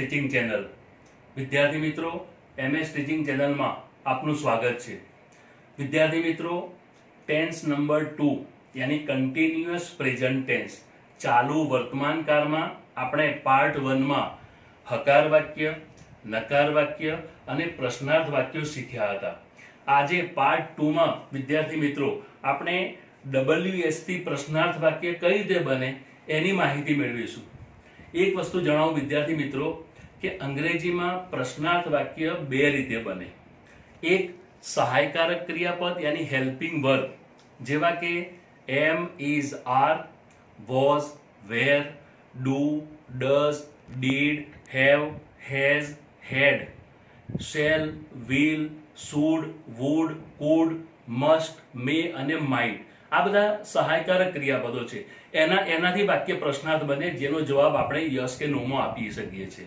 Teaching channel વિદ્યાર્થી મિત્રો MS teaching ચેનલમાં આપનું સ્વાગત છે। વિદ્યાર્થી મિત્રો ટેન્સ નંબર 2 यानी કન્ટિન્યુઅસ પ્રેઝન્ટ ટેન્સ ચાલુ વર્તમાન કાળમાં આપણે પાર્ટ 1 માં હકાર વાક્ય, નકાર વાક્ય અને પ્રશ્નાર્થ વાક્યો શીખ્યા હતા। આજે પાર્ટ 2 માં વિદ્યાર્થી મિત્રો આપણે WS થી પ્રશ્નાર્થ વાક્ય કઈ રીતે બને એની માહિતી મેળવીશું। एक वस्तु जणावुं विद्यार्थी मित्रों के अंग्रेजी में प्रश्नार्थ वाक्य बे रीते बने। एक सहायकारक क्रियापद यानी हेल्पिंग वर्ब जेवा के am, is, are, was, were, do, does, did, have, has, had, shall, will, should, would, could, must, may अने माइट आ बधा सहायकारक क्रियापदों छे। एनाथी वाक्य प्रश्नार्थ बने जेनो जवाब आपणे यस के नो में आपी सकीए छे।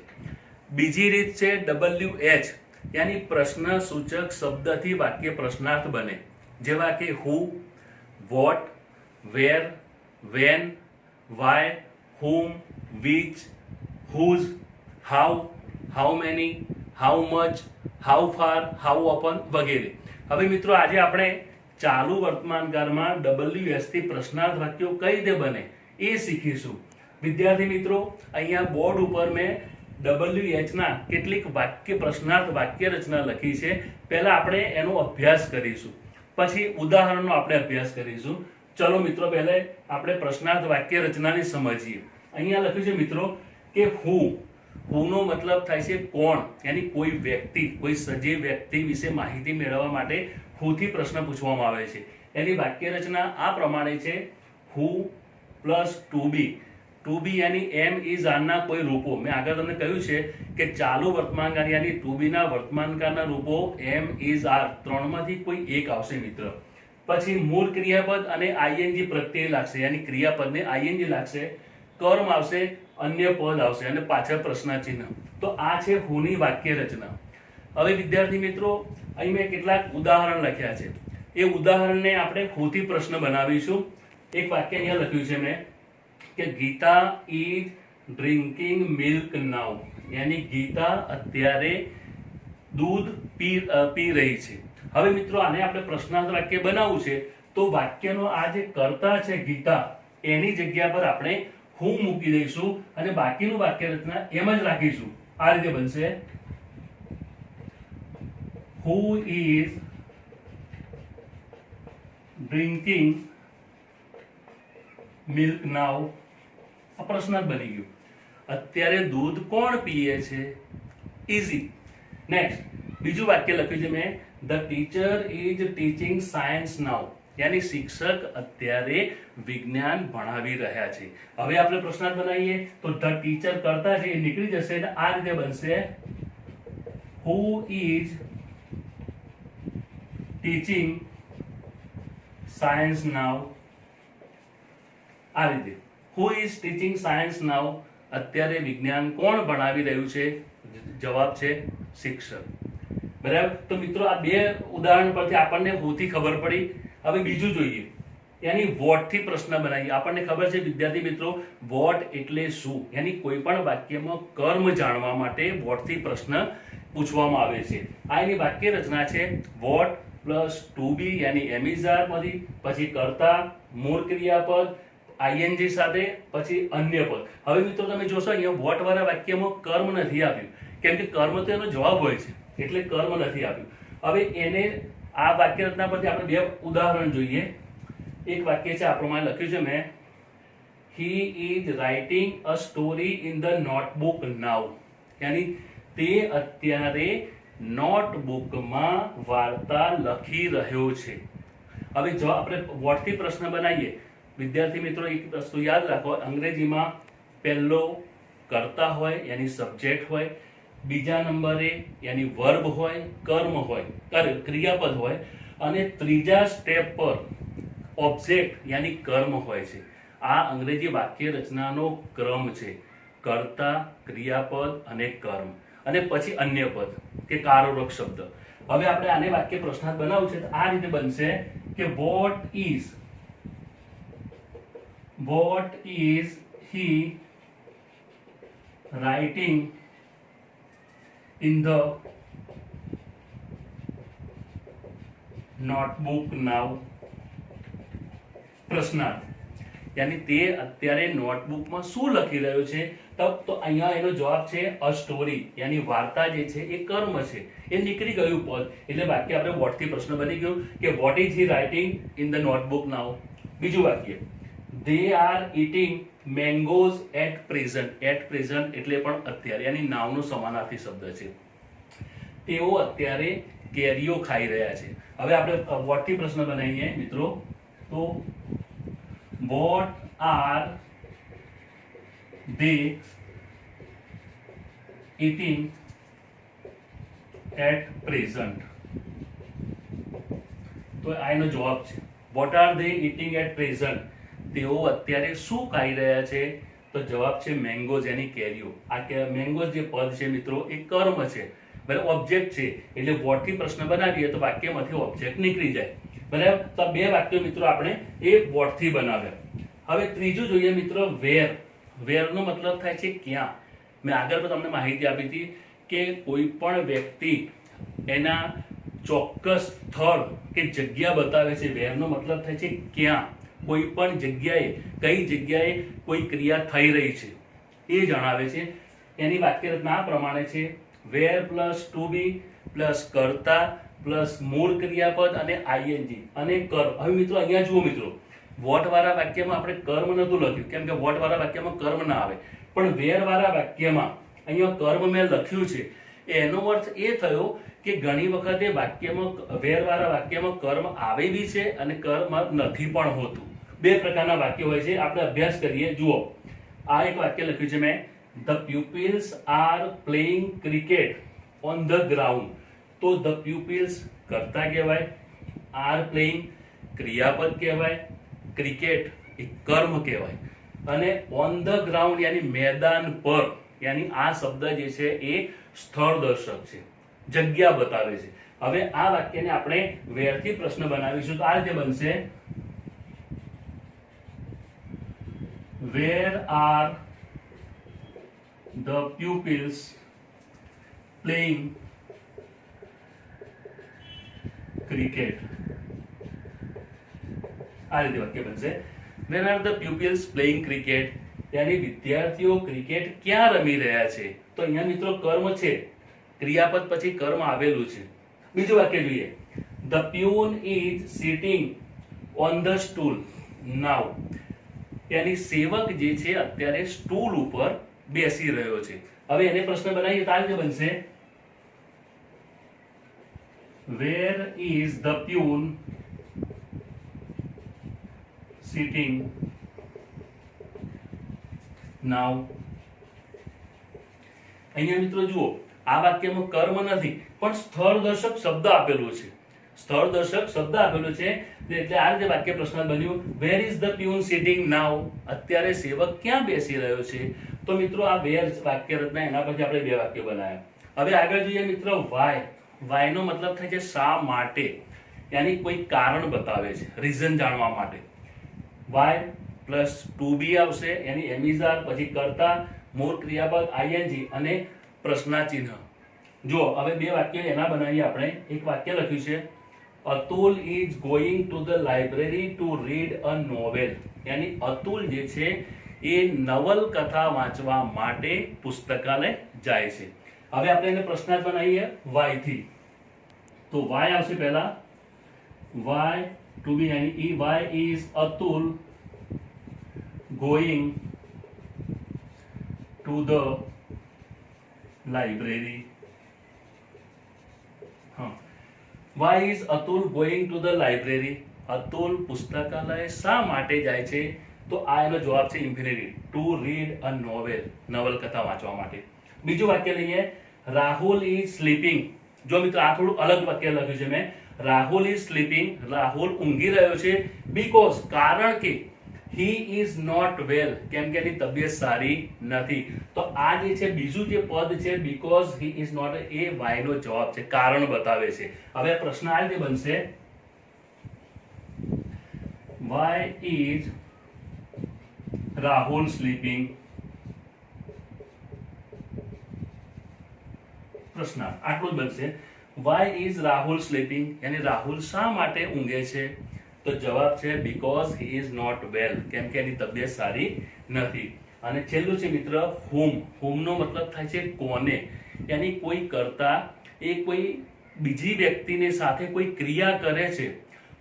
बीजी रीत छे WH यानी प्रश्न सूचक शब्द थी वाक्य प्रश्नार्थ बने जेवा के who, what, where, when, why, whom, which, whose, how, how many, how much, how far, how often वगैरह। हवे मित्रों आज आपणे चालू वर्तमान काल में WS थी प्रश्नार्थ वाक्यों कई रीते बने ए सीखीशुं। विद्यार्थी मित्रों अहींया बोर्ड पर मैं WH ना केटलीक वाक्य प्रश्नार्थ वाक्य रचना लखी छे। पहला आपणे एनो अभ्यास करीशुं, पछी उदाहरणनो आपणे अभ्यास करीशुं। चलो मित्रों पहले आपणे प्रश्नार्थ वाक्य रचनाने समजीए। अहींया लख्युं छे मित्रों के हु, हुनो मतलब थाय छे कोण, यानी कोई व्यक्ति, कोई सजीव व्यक्ति विશે माहिती मेळववा माटे हुથી प्रश्न पूछवामां आवे छे। एनी वाक्य रचना आ प्रमाणे छे हु प्लस टू बी यानी एम, इज, आर ना कोई रूपो। मैं आगे तमने कह्युं छे के चालू वर्तमान काल यानी टू बी ना वर्तमान कालना रूपो एम, इज, आर त्रणमांथी कोई एक आवशे मित्र। पछी मूळ क्रियापद अने आईएनजी प्रत्यय लागशे, यानी क्रियापदने आईएनजी लागशे, कर्म आवशे, अन्य पद आवशे अने पाछळ प्रश्न चिन्ह। तो आ छे हुनी वाक्य रचना। हवे विद्यार्थी मित्रों અહીં મેં કેટલાક ઉદાહરણ લખ્યા છે। એ ઉદાહરણને આપણે હુથી પ્રશ્ન બનાવીશું। એક વાક્ય અહીંયા લખ્યું છે મેં કે ગીતા ઇઝ ડ્રિંકિંગ મિલ્ક નાઉ, यानी ગીતા અત્યારે दूध પી રહી છે। હવે મિત્રો આને આપણે પ્રશ્નાર્થ વાક્ય બનાવવું છે તો વાક્યનો આ જે કર્તા છે ગીતા એની જગ્યા પર આપણે હું મૂકી દઈશું અને બાકીનું વાક્ય રચના એમ જ રાખીશું। આ રીતે બનશે Who is drinking milk now? આ પ્રશ્ન બની ગયો। અત્યારે દૂધ કોણ પીએ છે? ઇઝી। નેક્સ્ટ બીજું વાક્ય લખ્યું છે મેં the teacher is teaching science now, यानी शिक्षक અત્યારે વિજ્ઞાન ભણાવી રહ્યા છે। હવે આપણે પ્રશ્નાર્થ બનાવીએ તો ધ ટીચર કરતા છે એ નીકળી જશે અને આ રીતે બનશે Who is teaching science now. आ रीते who is teaching science now, अत्यारे विज्ञान कोण भणावी रह्युं छे? जवाब छे शिक्षक। बराबर। तो मित्रों आ बे उदाहरण परथी आपणने हुथी खबर पड़ी। हवे बीजुं जोईए, यानी वॉट थी प्रश्न बनावीए। आपणने खबर छे विद्यार्थी मित्रों वॉट एटले शुं, यानी कोईपण वाक्यमां कर्म जाणवा माटे वॉट थी प्रश्न पूछवामां आवे छे। आ एनी वाक्य रचना छे वॉट प्लस टू बी यानी एम, इज, आर मधी, पछी कर्ता, मूळ क्रियापद, आईएनजी साथे, पछी अन्य पद। हवे मित्रों तमे जोशो अहींया वॉट वाळा वाक्यमां कर्म नथी आप्युं, केम के कर्म तो एनो जवाब होय छे એટલે કર્મ નથી આપ્યું। હવે એને આ વાક્ય રચના પરથી આપણે બે ઉદાહરણ જોઈએ। એક વાક્ય છે આ પ્રમાણે લખ્યું છે મેં he is writing a story in the notebook now, यानी તે અત્યારે નોટબુકમાં વાર્તા લખી રહ્યો છે। હવે જો આપણે વોટથી પ્રશ્ન બનાવીએ વિદ્યાર્થી મિત્રો એક વસ્તુ યાદ રાખો, અંગ્રેજીમાં પહેલો કર્તા હોય यानी સબ્જેક્ટ હોય, બીજા નંબરે यानी વર્બ હોય, કર્મ હોય, ક્રિયાપદ હોય અને ત્રીજા સ્ટેપ પર ઓબ્જેક્ટ यानी કર્મ હોય છે। આ અંગ્રેજી વાક્ય રચનાનો ક્રમ છે, કર્તા, ક્રિયાપદ અને કર્મ અને પછી અન્ય પદ કે કારોરક શબ્દ। હવે આપણે આને વાક્ય પ્રશ્નાર્થ બનાવવું છે તો આ રીતે બનશે કે what is he writing in the notebook now. પ્રશ્નાર્થ યાની તે અત્યારે નોટબુકમાં શું લખી રહ્યો છે? તો અહીંયા એનો જવાબ છે અ સ્ટોરી, યાની વાર્તા જે છે એ કર્મ છે. એ નીકળી ગયું પદ, એટલે વાક્ય આપણે વોટ થી પ્રશ્ન બની ગયું કે what is he writing in the notebook now. બીજું વાક્ય, they are eating mangoes at present. at present એટલે પણ અત્યારે, યાની નાઉનો સમાનાર્થી શબ્દ છે. તેઓ અત્યારે કેરીઓ ખાઈ રહ્યા છે. હવે આપણે વોટ થી પ્રશ્ન બનાવીએ મિત્રો. તો what are they eating at present? તો આ એનો જવાબ છે. what are they eating at present? તેઓ અત્યારે શું ખાઈ રહ્યા છે? તો જવાબ છે મેંગોઝ, એની કેરીઓ. આ મેંગોઝ જે પદ છે મિત્રો એ કર્મ છે, બરાબર, ઓબ્જેક્ટ છે. એટલે વોટ થી પ્રશ્ન બનાવીએ તો વાક્યમાંથી ઓબ્જેક્ટ નીકળી જાય, બરાબર. તો આ બે વાક્યો મિત્રો આપણે એ વોટ થી બનાવ્યા. હવે ત્રીજું જોઈએ મિત્રો, વેર. વેર નો મતલબ થાય છે ક્યાં. મેં આગળ પણ તમને માહિતી આપી હતી કે કોઈ પણ વ્યક્તિ એના ચોક્કસ સ્થળ કે જગ્યા બતાવે છે. વેર નો મતલબ થાય છે ક્યાં, કોઈ પણ જગ્યાએ, કઈ જગ્યાએ કોઈ ક્રિયા થઈ રહી છે એ જણાવે છે. એની વાક્ય રચના આ પ્રમાણે છે: where plus to be plus કર્તા પ્લસ મૂળ ક્રિયાપદ અને આઈએનજી અને કર્મ. હવે મિત્રો અહીંયા જુઓ મિત્રો, વોટ વાળા વાક્યમાં આપણે કર્મ નતું લખ્યું, કેમ કે વોટ વાળા વાક્યમાં કર્મ ના આવે, પણ વેર વાળા વાક્યમાં અહીંયા કર્મ મેં લખ્યું છે. એનો અર્થ એ થયો કે ઘણી વખતે વાક્યમાં, વેર વાળા વાક્યમાં કર્મ આવે બી છે અને કર્મ નથી પણ હોતું. બે પ્રકારના વાક્ય હોય છે, આપણે અભ્યાસ કરીએ. જુઓ, આ એક વાક્ય લખ્યું છે મેં: the pupils are playing cricket on the ground. તો ધ પ્યુપિલ્સ કર્તા કહેવાય, આર પ્લેઇંગ ક્રિયાપદ કહેવાય, ક્રિકેટ એ કર્મ કહેવાય, અને ઓન ધ ગ્રાઉન્ડ યાની મેદાન પર, યાની આ શબ્દ જે છે એ સ્થળ દર્શક છે, જગ્યા બતાવે છે. હવે આ વાક્યને આપણે વેરથી પ્રશ્ન બનાવીશું તો આ રીતે બનશે: where are the pupils playing cricket. આ રીતે વાક્ય બનશે: where are the pupils playing cricket. યાની વિદ્યાર્થીઓ ક્રિકેટ ક્યાં રમી રહ્યા છે? તો અહીંયા મિત્રો કર્મ છે, ક્રિયાપદ પછી કર્મ આવેલું છે. બીજું વાક્ય જોઈએ: the peon is sitting on the stool now. યાની સેવક જે છે અત્યારે સ્ટૂલ ઉપર બેસી રહ્યો છે. હવે એને પ્રશ્ન બનાવીએ તો આ રીતે બનશે: where is the peon sitting now. અહીંયા મિત્રો જુઓ, આ વાક્યમાં કર્મ નથી પણ સ્થળ દર્શક શબ્દ આપેલું છે. સ્થળ દર્શક શબ્દ આપેલું છે એટલે આ રીતે વાક્ય પ્રશ્ન બન્યું: where is the peon sitting now. અત્યારે સેવક ક્યાં બેસી રહ્યો છે? તો મિત્રો આ બે વાક્ય રચના, એના પછી આપણે બે વાક્યો બનાવ્યા. હવે આગળ જોઈએ મિત્રો, વાય. વાય નો મતલબ થાય છે શા માટે, યાની કોઈ કારણ બતાવે છે, રીઝન જાણવા માટે. વાય પ્લસ ટુ બી આવશે, યાની એમિઝાર, પછી કર્તા, મૂળ ક્રિયાપદ આઈએનજી અને પ્રશ્નાચિહ્ન. જો હવે બે વાક્યો એના બનાવીએ આપણે. એક વાક્ય લખ્યું છે: Atul is going to the library to read a novel. યાની અતુલ જે છે એ નવલકથા વાંચવા માટે પુસ્તકાલય જાય છે. હવે આપણે એને પ્રશ્નાર્થ બનાવીએ વાય થી. તો વાય આવશે પહેલા, વાય ટુ બી, યાની ઈ why is Atul going to the library. Why is Atul going to the library? Atul પુસ્તકાલય શા માટે જાય છે? તો આ એનો જવાબ છે infinitive, to read a novel, નવલકથા વાંચવા માટે. બીજું વાક્ય લઈએ: રાહુલ ઇઝ સ્લીપિંગ. જો મિત્રો આ થોડું અલગ વાક્ય લખ્યું છે મેં. રાહુલ ઇઝ સ્લીપિંગ, રાહુલ ઊંઘી રહ્યો છે, બીકોઝ કારણ કે he is not well, કેમ કે એની તબિયત સારી નથી. તો આ જે છે બીજું જે પદ છે because he is not, એ વાય નો જવાબ છે, કારણ બતાવે છે. હવે પ્રશ્ન આ રીતે બનશે: why is Rahul sleeping? પ્રશ્નાર્થ, આટલું જ બનશે. વાય ઇઝ રાહુલ સ્લીપિંગ, યાની રાહુલ શા માટે ઊંઘે છે? તો જવાબ છે because he is not well, કેમ કે એની તબિયત સારી નથી. અને છેલ્લું છે મિત્ર હુમ. હુમનો મતલબ થાય છે કોને, યાની કોઈ કરતા એ કોઈ બીજી વ્યક્તિની સાથે કોઈ ક્રિયા કરે છે,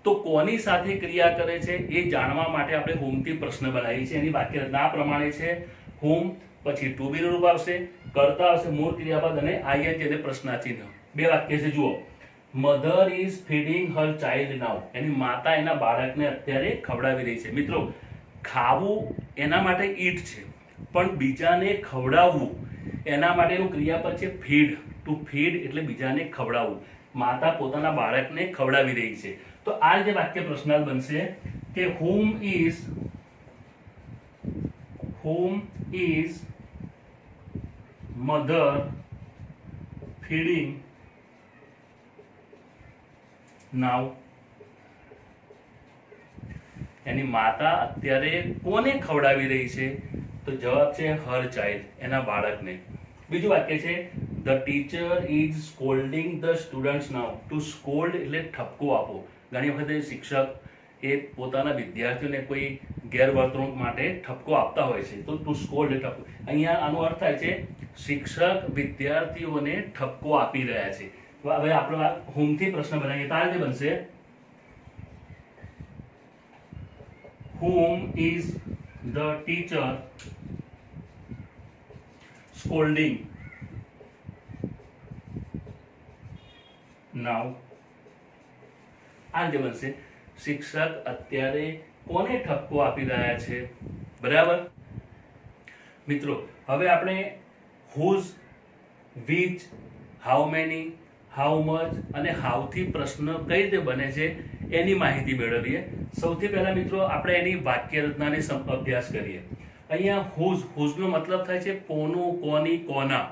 તો કોની સાથે ક્રિયા કરે છે એ જાણવા માટે આપણે હુમથી પ્રશ્ન બનાવી છે. એની વાક્ય રચના આ પ્રમાણે છે: હુમ, પછી ટુ બી નું રૂપ આવશે, કર્તા આવશે, મૂળ ક્રિયાપદ અને આઈએનજી અને પ્રશ્નાચિહ્ન. બે વાક્ય છે જુઓ. Mother is feeding her child now, એની માતા એના બાળકને અત્યારે ખવડાવી રહી છે. મિત્રો, ખાવું એના માટે ઈટ છે, પણ બીજાને ખવડાવવું એના માટેનું ક્રિયાપદ છે ફીડ. ટુ ફીડ એટલે બીજાને ખવડાવવું. માતા પોતાના બાળકને ખવડાવી રહી છે. તો આ રીતે વાક્ય પ્રશ્નાર્થ બનશે કે whom is mother feeding now, એની માતા અત્યારે કોને ખવડાવી રહી છે? તો જવાબ છે હર ચાઇલ્ડ, એના બાળકને. બીજું વાક્ય છે the teacher is scolding the students now. To scold એટલે ઠપકો આપો. ઘણી વખતે શિક્ષક એ પોતાના વિદ્યાર્થીઓને કોઈ ગેરવર્તણૂક માટે ઠપકો આપતા હોય છે, તો ટુ સ્કોલ્ડ ઠપકો. અહીંયા આનો અર્થ થાય છે શિક્ષક વિદ્યાર્થીઓને ઠપકો આપી રહ્યા છે. હવે આપણે હુમથી પ્રશ્ન બનાવીએ તો આ રીતે બનશે: whom is the teacher scolding now? આ જે બનશે શિક્ષક અત્યારે કોને ઠપકો આપી રહ્યા છે. બરાબર મિત્રો, હવે આપણે whose, which, how many, how much અને હાઉથી પ્રશ્ન કઈ રીતે બને છે એની માહિતી મેળવીએ. સૌથી પહેલા મિત્રો આપણે એની વાક્ય રચનાને અભ્યાસ કરીએ. અહીંયા હુઝનો મતલબ થાય છે કોનું, કોની, કોના.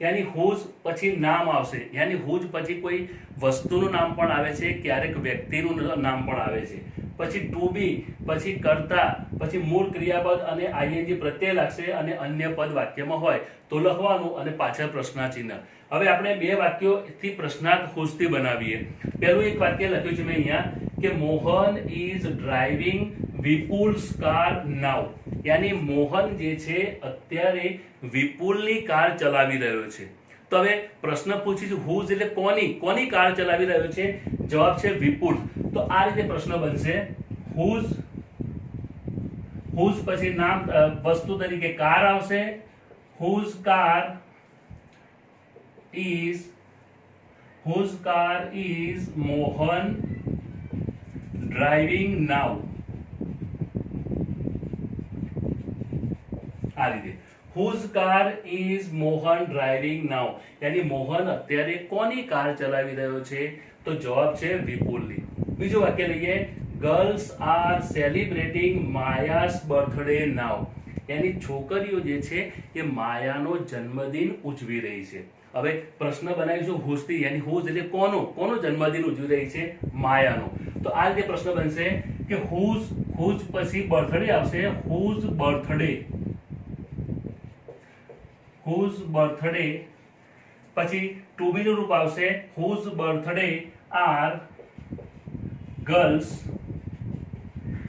યાની હુઝ પછી નામ આવશે, યાની હુઝ પછી કોઈ વસ્તુનું નામ પણ આવે છે, ક્યારેક વ્યક્તિનું નામ પણ આવે છે. પછી ટુ બી, પછી કર્તા, પછી મૂળ ક્રિયાપદ અને આઈએનજી પ્રત્યય લાગશે અને અન્ય પદ વાક્યમાં હોય તો લખવાનું અને પાછળ પ્રશ્નાચિહ્ન. હવે આપણે બે વાક્યોથી પ્રશ્નાર્થ હુઝથી બનાવીએ. પહેલું એક વાક્ય લખ્યું છે મેં અહીંયા કે મોહન ઇઝ ડ્રાઇવિંગ વિપુલ્સ કાર નાઉ, યાની મોહન જે છે અત્યારે વિપુલની કાર ચલાવી રહ્યો છે. તો હવે પ્રશ્ન પૂછી છે હુઝ એટલે કોની કાર ચલાવી રહ્યો છે? જવાબ છે વિપુલ. તો આ રીતે પ્રશ્ન બનશે: હુઝ પછી નામ વસ્તુ તરીકે કાર આવશે. Whose car is Mohan driving now. આ રીતે whose car is Mohan driving now, યાની મોહન અત્યારે કોની કાર ચલાવી રહ્યો છે? તો જવાબ છે વિપુલની. બીજું વાક્ય લઈએ: ગર્લ્સ આર સેલિબ્રેટિંગ માયાસ બર્થડે નાઉ, યાની છોકરીઓ જે છે એ માયાનો જન્મદિન ઉજવી રહી છે. હવે પ્રશ્ન બનાવીશું હુઝથી, યાની હુઝ એટલે કોનો જન્મદિન ઉજવી રહી છે? માયાનો. તો આ રીતે પ્રશ્ન બનશે કે હુઝ પછી બર્થડે આવશે. હુઝ બર્થડે પછી ટુ બી નું રૂપ આવશે. Whose birthday are girls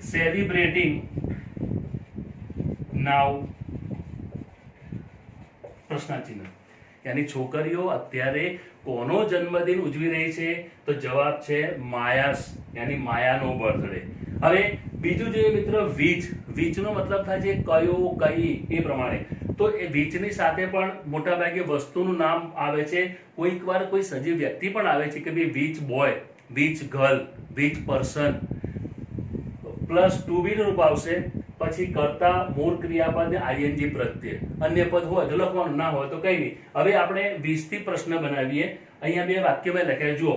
celebrating now, પ્રશ્નાચિહ્ન. યાની છોકરીઓ અત્યારે કોનો જન્મદિન ઉજવી રહી છે? તો જવાબ છે માયાસ, યાની માયાનો બર્થડે. હવે બીજું જોઈએ મિત્રો વીચનો મતલબ થાય છે કયો, કઈ, એ પ્રમાણે. તો એ વીચની સાથે પણ મોટા ભાગે વસ્તુનું નામ આવે છે, કોઈક વાર કોઈ સજીવ વ્યક્તિ પણ આવે છે કે ભાઈ which boy, which girl, which person. Plus to be નું રૂપ આવશે, પછી કર્તા, મૂળ ક્રિયાપદ ને આઈએનજી પ્રત્યય. અન્ય પદ હોય તો લખવાનું, ના હોય તો કઈ નહીં. હવે આપણે 20 થી પ્રશ્ન બનાવીએ. અહીંયા બે વાક્ય મેં લખ્યા જુઓ: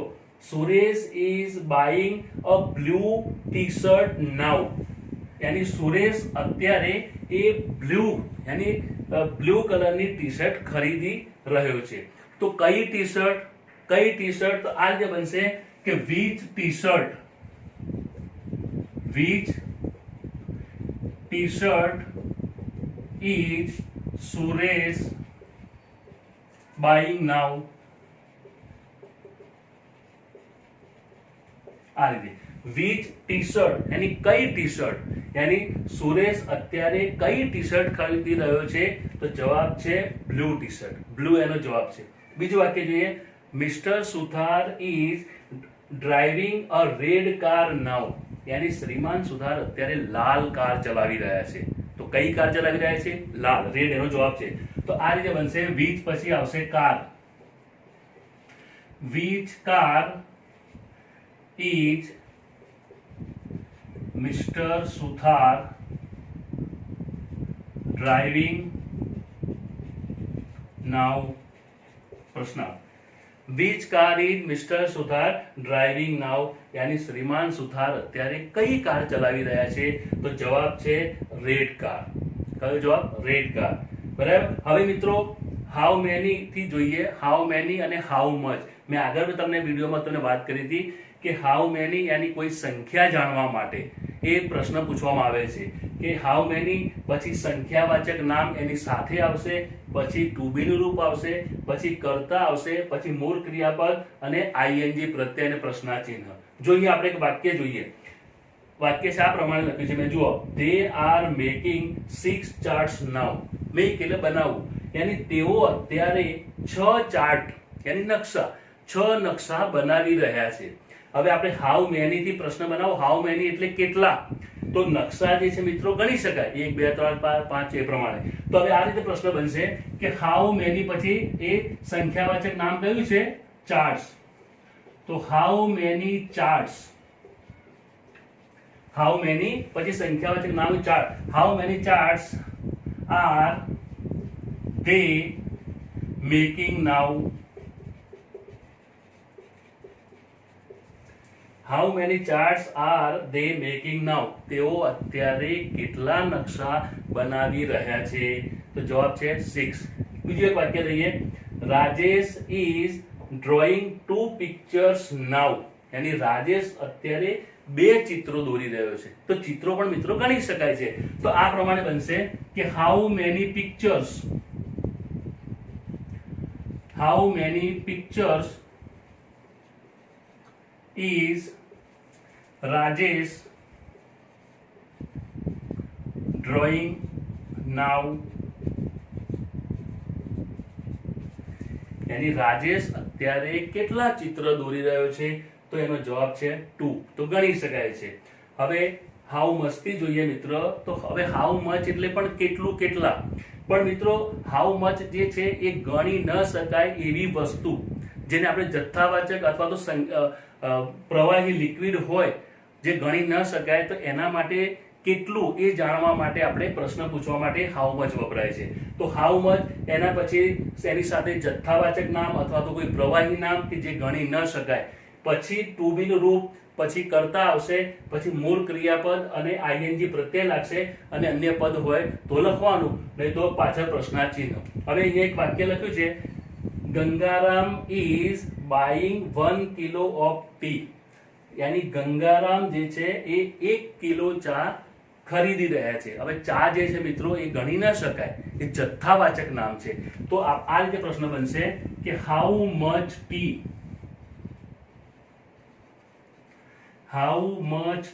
Suresh is buying a blue T shirt now, યાની સુરેશ અત્યારે એ બ્લુ કલરની ટી શર્ટ ખરીદી રહ્યો છે. તો કઈ ટી શર્ટ? તો આ રીતે બનશે કે which t-shirt is Suresh buying now? આ રીતે which ટી-શર્ટ यानी કઈ ટી-શર્ટ यानी સુરેશ અત્યારે કઈ ટી-શર્ટ ખરીદી રહ્યો છે તો જવાબ છે બ્લુ ટી-શર્ટ બ્લુ એનો જવાબ છે બીજું વાક્ય જોઈએ mister Suthar is driving a red car now यानी શ્રીમાન સુથાર અત્યારે લાલ કાર ચલાવી રહ્યા છે તો કઈ કાર ચલાવી રહ્યા છે લાલ રેડ એનો જવાબ છે તો આ રીતે બનશે which પછી આવશે car which car is Mr. Suthar driving now? प्रश्न which car is Mr. Suthar driving now? यानी श्रीमान सुथार અત્યારે કઈ કાર ચલાવી રહ્યા છે તો જવાબ છે રેડ કાર કયો જવાબ રેડ કાર બરાબર હવે મિત્રો હાઉ મેની થી જોઈએ હાઉ મેની અને હાઉ મચ મેં આગળ તમને વિડીયોમાં તમને વાત કરી હતી કે હાઉ મેની यानी કોઈ સંખ્યા જાણવા માટે એ પ્રશ્ન પૂછવામાં આવે છે કે હાઉ મેની પછી સંખ્યાવાચક નામ એની સાથે આવશે પછી ટુ બી નું રૂપ આવશે પછી કર્તા આવશે પછી મૂળ ક્રિયાપદ અને આઈએનજી પ્રત્યય અને પ્રશ્નાચિહ્ન જોઈએ આપણે એક વાક્ય જોઈએ વાક્ય છે આ પ્રમાણે લખ્યું છે મેં જુઓ they are making 6 charts now make એટલે બનાવવું यानी તેઓ અત્યારે 6 ચાર્ટ यानी નકશા 6 નકશા બનાવી રહ્યા છે હવે આપણે હાઉ મેની થી પ્રશ્ન બનાવો હાઉ મેની એટલે કેટલા તો નકશા જે છે મિત્રો ગણી શકાય 1 2 3 4 5 એ પ્રમાણે તો હવે આ રીતે પ્રશ્ન બનશે કે હાઉ મેની પછી એ સંખ્યાવાચક નામ કયું છે ચાર્ટ્સ તો how many charts how many પછી સંખ્યાવાચક નામ chart how many charts are they making now how many charts are they making now તેઓ અત્યારે કેટલા નકશા બનાવી રહ્યા છે તો જવાબ છે 6 બીજું એક વાક્ય લઈએ Rajesh is drawing 2 pictures now यानी રાજેશ અત્યારે 2 ચિત્રો દોરી રહ્યો છે તો ચિત્રો પણ મિત્રો ગણી શકાય છે તો આ પ્રમાણે બનશે કે how many pictures is Rajesh drawing now यानी राजेश અત્યારે કેટલા ચિત્ર દોરી રહ્યો છે તો એનો જવાબ છે 2 તો ગણી શકાય છે હવે હાઉ મચ થી જોઈએ મિત્ર તો હવે હાઉ મચ એટલે પણ કેટલું કેટલા પણ મિત્રો હાઉ મચ જે છે એ ગણી ન શકાય એવી વસ્તુ જેને આપણે જથ્થાવાચક અથવા તો પ્રવાહી લિક્વિડ હોય જે ગણી ન શકાય તો એના માટે કેટલું એ જાણવા માટે આપણે પ્રશ્ન પૂછવા માટે હાઉ મચ વપરાય છે તો હાઉ મચ એના પછી એની સાથે જથ્થાવાચક નામ અથવા તો કોઈ પ્રવાહી નામ કે જે ગણી ન શકાય પછી ટુ બી નું રૂપ પછી કર્તા આવશે પછી મૂળ ક્રિયાપદ અને આઈએનજી પ્રત્યય લાગશે અને અન્ય પદ હોય તો લખવાનું નહીં તો પાછળ પ્રશ્નાચિહ્ન હવે અહીંયા એક વાક્ય લખ્યું છે Gangaram is buying 1 kilo of T यानी गंगाराम जे छे ए 1 किलो चा खरीदी रह्या छे હવે ચા જે છે મિત્રો એ ગણી ન શકાય એ જથ્થાવાચક નામ છે તો આ રીતે પ્રશ્ન બનશે કે how much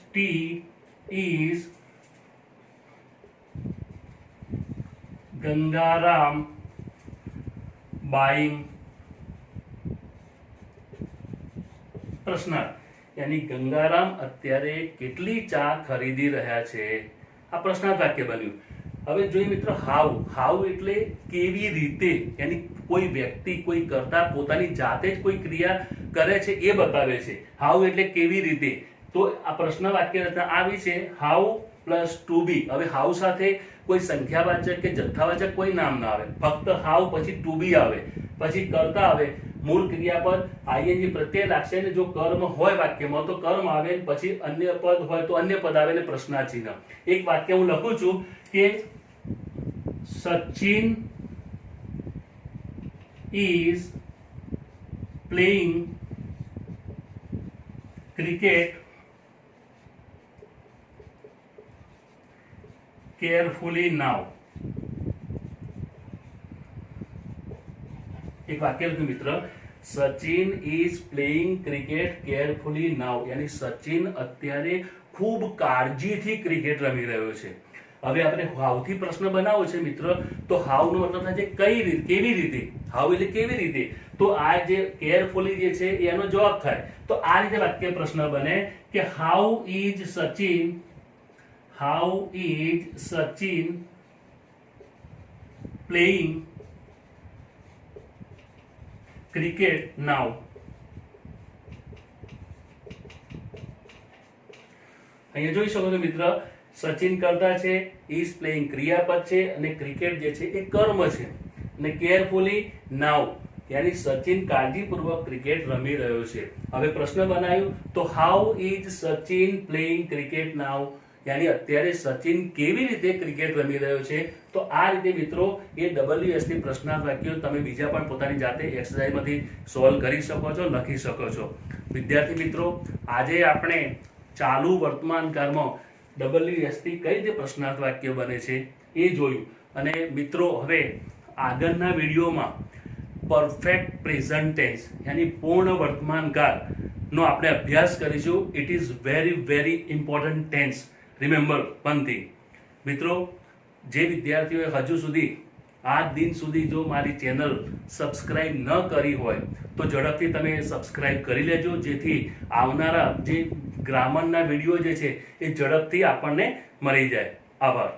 T is Gangaram buying પ્રશ્નાર્થ यानी गंगाराम અત્યારે કેટલી ચા ખરીદી રહ્યા છે આ પ્રશ્નાર્થ વાક્ય બન્યું હવે જોઈએ મિત્રો હાઉ એટલે કેવી રીતે यानी કોઈ વ્યક્તિ કોઈ કર્તા પોતાની જાતે જ કોઈ ક્રિયા કરે છે એ બતાવે છે હાઉ એટલે કેવી રીતે તો આ પ્રશ્ન વાક્ય રચના આવી છે હાઉ પ્લસ ટુ બી હવે હાઉ સાથે કોઈ સંખ્યાવાચક કે જથ્થાવાચક કોઈ નામ ના આવે ફક્ત હાઉ પછી ટુ બી આવે પછી કર્તા આવે મૂળ ક્રિયાપદ આઈએનજી પ્રત્યય લાગશે ને જો કર્મ હોય વાક્યમાં તો કર્મ આવે પછી અન્ય પદ હોય તો અન્ય પદ આવે ને પ્રશ્નાચિહ્ન એક વાક્ય હું લખું છું કે Sachin is playing cricket carefully now एक वाक्य लख्યું મિત્ર Sachin is playing cricket carefully now, યાની સચિન અત્યારે ખૂબ કાળજીથી ક્રિકેટ રમી રહ્યો છે. હવે આપણે હાઉથી પ્રશ્ન બનાવો છે મિત્ર, તો હાઉ નો મતલબ થાય છે કઈ રીતે, કેવી રીતે. હાઉ એટલે કેવી રીતે, તો આ જે કેરફુલી જે છે એનો જવાબ થાય. તો આ રીતે વાક્ય પ્રશ્ન બને કે how is Sachin playing cricket now. અહીંયા જોઈ શકો છો મિત્ર, સચિન કરતા છે, ઇઝ પ્લેઇંગ ક્રિયાપદ છે અને ક્રિકેટ જે છે એ કર્મ છે, અને કેરફુલી નાઉ યાની સચિન કાળજીપૂર્વક ક્રિકેટ રમી રહ્યો છે. હવે પ્રશ્ન બનાવ્યું તો how is Sachin playing cricket now, યાની અત્યારે સચિન કેવી રીતે ક્રિકેટ રમી રહ્યો છે. તો આ રીતે મિત્રો એ WS ની પ્રશ્નાર્થ વાક્યો તમે બીજા પણ પોતાની જાતે એક્સરસાઇઝમાંથી સોલ્વ કરી શકો છો, લખી શકો છો. વિદ્યાર્થી મિત્રો, આજે આપણે ચાલુ વર્તમાન કાળમાં WS થી કઈ રીતે પ્રશ્નાર્થ વાક્ય બને છે એ જોયું. અને મિત્રો હવે આગળના વિડીયોમાં પરફેક્ટ પ્રેઝન્ટ ટેન્સ યાની પૂર્ણ વર્તમાન કાળનો આપણે અભ્યાસ કરીશું. It is very very important tense. Remember one thing મિત્રો, જે વિદ્યાર્થીઓએ હજુ સુધી આજ દિન સુધી જો મારી ચેનલ સબસ્ક્રાઇબ ન કરી હોય તો ઝડપથી તમે સબસ્ક્રાઇબ કરી લેજો, જેથી આવનારા જે ગ્રામરના વિડીયો જે છે એ ઝડપથી આપણને મળી જાય. આભાર.